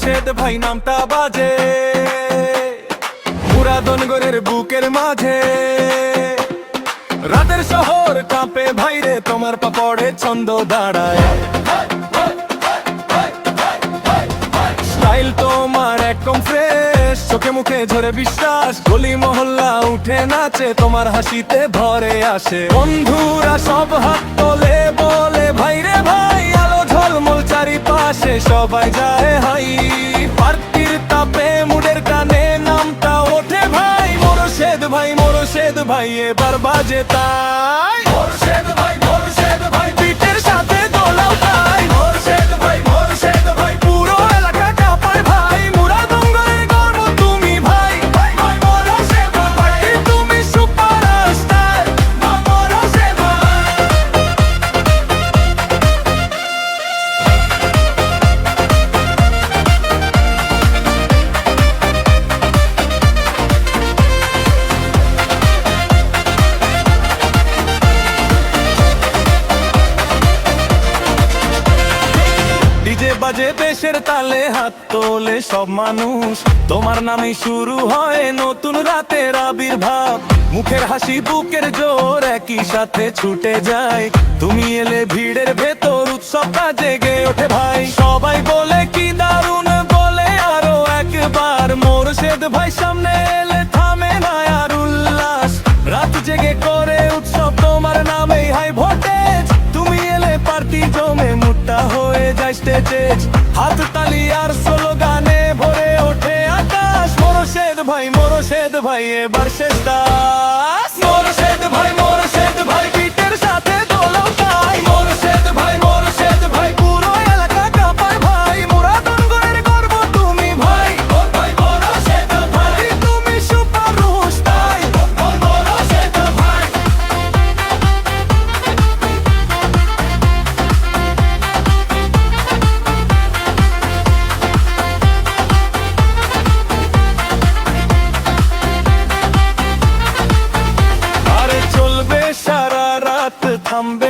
মোরশেদ ভাই নামটা বাজে মুরাদনগরের বুকের মাঝে। রাতের শহর কাঁপে ভাইরে, তোমার পা পড়ে ছন্দ দাঁড়ায়। স্টাইল তোমার একদম ফ্রেশ, চোখে মুখে ঝরে বিশ্বাস। গলি মহল্লা উঠে নাচে, তোমার হাসিতে ভরে আসে। বন্ধুরা সব হাত তোলে, বলে ভাইরে ভাই। আলো ঝলমল চারিপাশে, সবাই যায় হাই। পার্টির তাপে মুডের কানে নামটা ওঠে ভাই। মোরশেদ ভাই, মোরশেদ ভাই এবার বাজে তাই। মোরশেদ ভাই, মোরশেদ ভাই পিঠের সাথে দোলাও তাই। মোরশেদ ভাই, মোরশেদ ভাই পুরো এলাকা কাঁপায় ভাই। মুরাদনগরের গর্ব তুমি ভাই। মোরশেদ ভাই তুমি সুপারস্টার। মোরশেদ ভাই। ডিজে বাজে দেশের তালে, হাত তোলে সব মানুষ। তোমার নামে শুরু হয় নতুন রাতের আবির্ভাব। মুখের হাসি বুকের জোর একই সাথে ছুটে যায়। তুমি এলে ভিড়ের ভেতর উৎসবটা জেগে ওঠে ভাই। সবাই বলে কি দারুণ, বলে আরো একবার। মোরশেদ ভাই সামনে এলে থামে না আর উল্লাস। রাত জেগে করে উৎসব তোমার নামেই হাই ভোল্টেজ। তুমি এলে পার্টি জমে মুডটা হয়ে যায় স্টেজেজ। হাত তালি আর স্লোগানে ভরে ওঠে আকাশ। মোরশেদ ভাই, মোরশেদ ভাই এবার শেষ দাস। মোরশেদ ভাই, মোরশেদ ভাই পিঠের সাথে দোলাও তাই। মোরশেদ ভাই, মোরশেদ ভাই পুরো এলাকা কাঁপায় ভাই। মুরাদনগরের গর্ব তুমি ভাই। মোরশেদ ভাই তুমি সুপারস্টার। মোরশেদ ভাই। আরে চলবে সারা রাত, থামবে